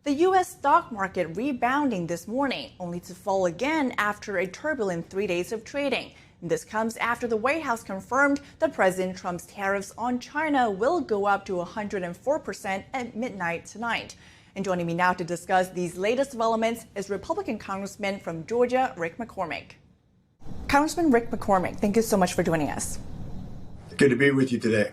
The U.S. stock market rebounding this morning, only to fall again after a turbulent 3 days of trading. This comes after the White House confirmed that President Trump's tariffs on China will go up to 104% at midnight tonight. And joining me now to discuss these latest developments is Republican Congressman from Georgia, Rick McCormick. Congressman Rick McCormick, thank you so much for joining us. Good to be with you today.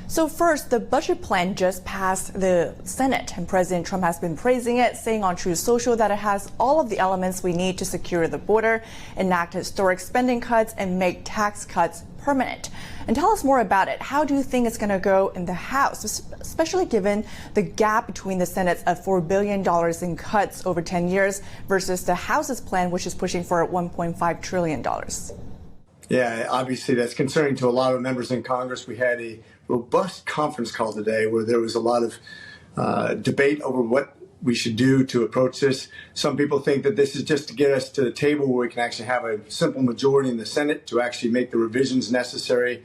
So first, the budget plan just passed the Senate, and President Trump has been praising it, saying on Truth Social that it has all of the elements we need to secure the border, enact historic spending cuts, and make tax cuts permanent. And tell us more about it. How do you think it's going to go in the House, especially given the gap between the Senate's $4 billion in cuts over 10 years versus the House's plan, which is pushing for $1.5 trillion? Yeah, obviously that's concerning to a lot of members in Congress. We had a robust conference call today where there was a lot of debate over what we should do to approach this. Some people think that this is just to get us to the table where we can actually have a simple majority in the Senate to actually make the revisions necessary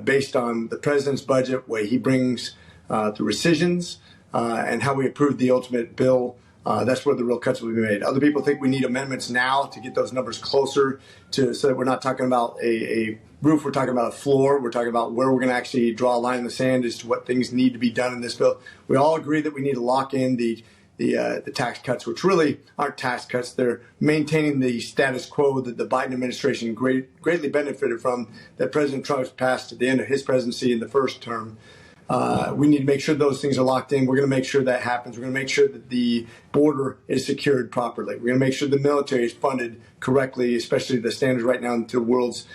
based on the president's budget, where he brings the rescissions and how we approve the ultimate bill. That's where the real cuts will be made. Other people think we need amendments now to get those numbers closer to, so that we're not talking about a roof, we're talking about a floor. We're talking about where we're going to actually draw a line in the sand as to what things need to be done in this bill. We all agree that we need to lock in the tax cuts, which really aren't tax cuts. They're maintaining the status quo that the Biden administration greatly benefited from, that President Trump passed at the end of his presidency in the first term. We need to make sure those things are locked in. We're going to make sure that happens. We're going to make sure that the border is secured properly. We're going to make sure the military is funded correctly, especially the standards right now into the world's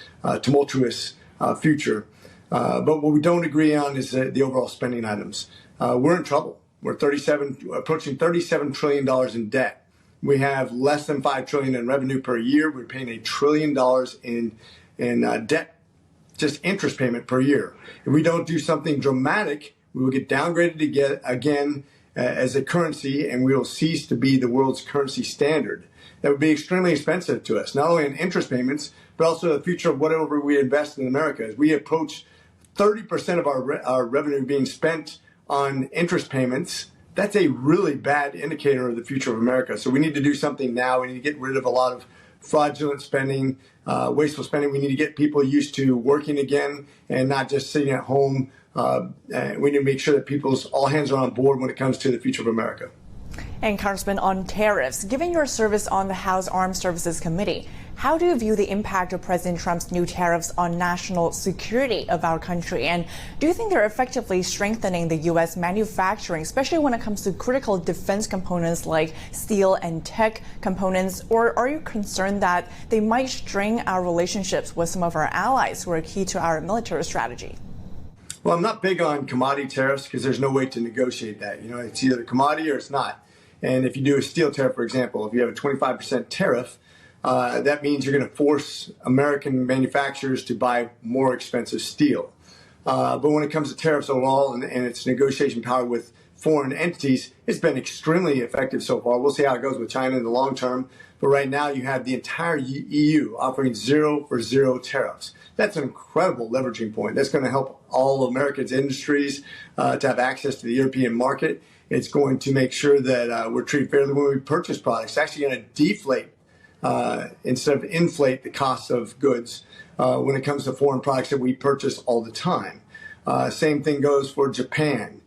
tumultuous future. But what we don't agree on is the overall spending items. We're in trouble. We're approaching $37 trillion in debt. We have less than $5 trillion in revenue per year. We're paying $1 trillion in debt, just interest payment per year. If we don't do something dramatic, we will get downgraded again as a currency, and we will cease to be the world's currency standard. That would be extremely expensive to us, not only in interest payments, but also the future of whatever we invest in America. As we approach 30% of our revenue being spent on interest payments, that's a really bad indicator of the future of America. So we need to do something now. We need to get rid of a lot of fraudulent spending, wasteful spending. We need to get people used to working again and not just sitting at home. We need to make sure that all hands are on board when it comes to the future of America. And Congressman, on tariffs, given your service on the House Armed Services Committee, how do you view the impact of President Trump's new tariffs on national security of our country? And do you think they're effectively strengthening the U.S. manufacturing, especially when it comes to critical defense components like steel and tech components? Or are you concerned that they might strain our relationships with some of our allies who are key to our military strategy? Well, I'm not big on commodity tariffs because there's no way to negotiate that. You know, it's either a commodity or it's not. And if you do a steel tariff, for example, if you have a 25% tariff, that means you're going to force American manufacturers to buy more expensive steel. But when it comes to tariffs overall and its negotiation power with foreign entities, it's been extremely effective so far. We'll see how it goes with China in the long term. But right now you have the entire EU offering 0 for 0 tariffs. That's an incredible leveraging point. That's going to help all America's industries to have access to the European market. It's going to make sure that we're treated fairly when we purchase products. It's actually going to deflate instead of inflate the cost of goods when it comes to foreign products that we purchase all the time. Same thing goes for Japan,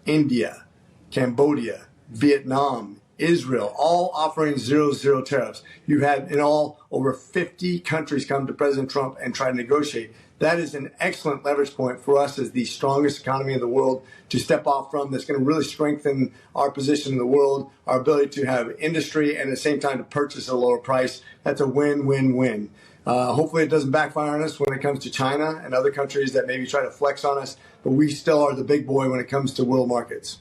India, Cambodia, Vietnam, Israel, all offering 0 tariffs. You've had in all over 50 countries come to President Trump and try to negotiate. That is an excellent leverage point for us as the strongest economy in the world to step off from. That's going to really strengthen our position in the world, our ability to have industry and at the same time to purchase at a lower price. That's a win-win-win. Hopefully it doesn't backfire on us when it comes to China and other countries that maybe try to flex on us, but we still are the big boy when it comes to world markets.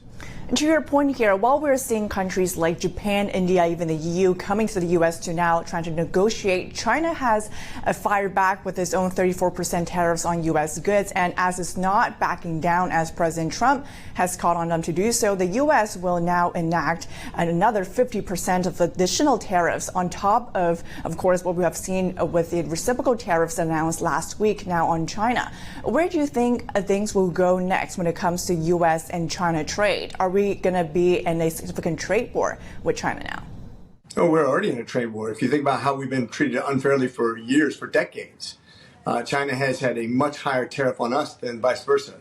To your point here, while we're seeing countries like Japan, India, even the EU coming to the U.S. to now trying to negotiate, China has fired back with its own 34% tariffs on U.S. goods. And as it's not backing down, as President Trump has called on them to do so, the U.S. will now enact another 50% of additional tariffs on top of course, what we have seen with the reciprocal tariffs announced last week now on China. Where do you think things will go next when it comes to U.S. and China trade? Are we we going to be in a significant trade war with China now? Oh, we're already in a trade war. If you think about how we've been treated unfairly for years, for decades, China has had a much higher tariff on us than vice versa.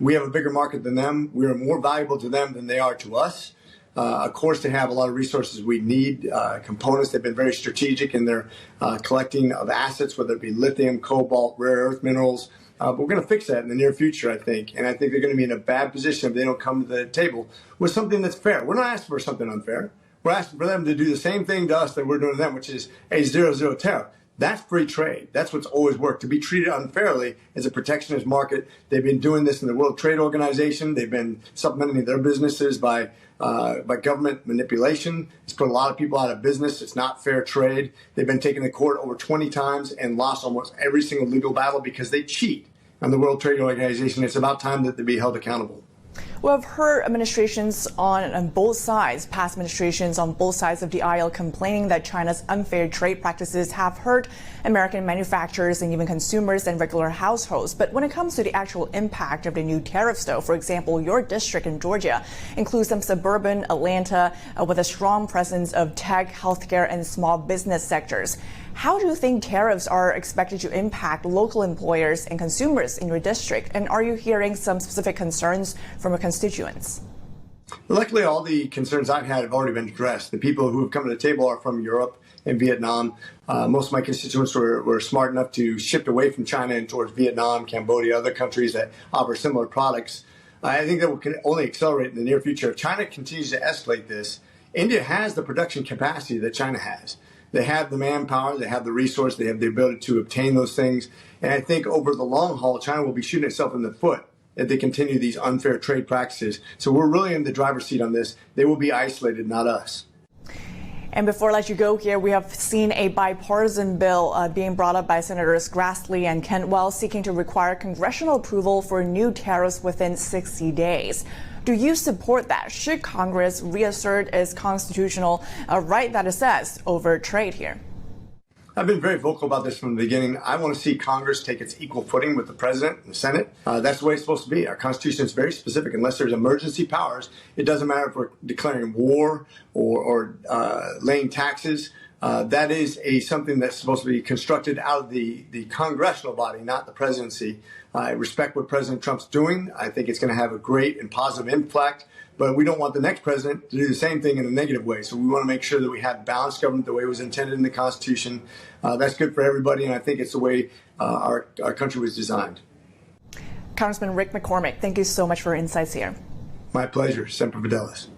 We have a bigger market than them. We are more valuable to them than they are to us. Of course, they have a lot of resources we need, components. They've been very strategic in their collecting of assets, whether it be lithium, cobalt, rare earth minerals. But we're going to fix that in the near future, I think. And I think they're going to be in a bad position if they don't come to the table with something that's fair. We're not asking for something unfair. We're asking for them to do the same thing to us that we're doing to them, which is a 0-0 tariff. That's free trade. That's what's always worked. To be treated unfairly is a protectionist market. They've been doing this in the World Trade Organization. They've been supplementing their businesses by government manipulation. It's put a lot of people out of business. It's not fair trade. They've been taken to court over 20 times and lost almost every single legal battle because they cheat on the World Trade Organization. It's about time that they be held accountable. Well, I've heard administrations on both sides, past administrations on both sides of the aisle, complaining that China's unfair trade practices have hurt American manufacturers and even consumers and regular households. But when it comes to the actual impact of the new tariffs, though, for example, your district in Georgia includes some suburban Atlanta with a strong presence of tech, healthcare, and small business sectors. How do you think tariffs are expected to impact local employers and consumers in your district? And are you hearing some specific concerns from your constituents? Luckily, all the concerns I've had have already been addressed. The people who have come to the table are from Europe and Vietnam. Most of my constituents were smart enough to shift away from China and towards Vietnam, Cambodia, other countries that offer similar products. I think that will only accelerate in the near future. If China continues to escalate this, India has the production capacity that China has. They have the manpower, they have the resource, they have the ability to obtain those things. And I think over the long haul, China will be shooting itself in the foot if they continue these unfair trade practices. So we're really in the driver's seat on this. They will be isolated, not us. And before I let you go here, we have seen a bipartisan bill being brought up by Senators Grassley and Cantwell seeking to require congressional approval for new tariffs within 60 days. Do you support that? Should Congress reassert its constitutional right that it says over trade here? I've been very vocal about this from the beginning. I want to see Congress take its equal footing with the president and the Senate. That's the way it's supposed to be. Our Constitution is very specific. Unless there's emergency powers, it doesn't matter if we're declaring war or laying taxes. That is something that's supposed to be constructed out of the congressional body, not the presidency. I respect what President Trump's doing. I think it's going to have a great and positive impact. But we don't want the next president to do the same thing in a negative way. So we want to make sure that we have balanced government the way it was intended in the Constitution. That's good for everybody, and I think it's the way our country was designed. Congressman Rick McCormick, thank you so much for your insights here. My pleasure. Semper Fidelis.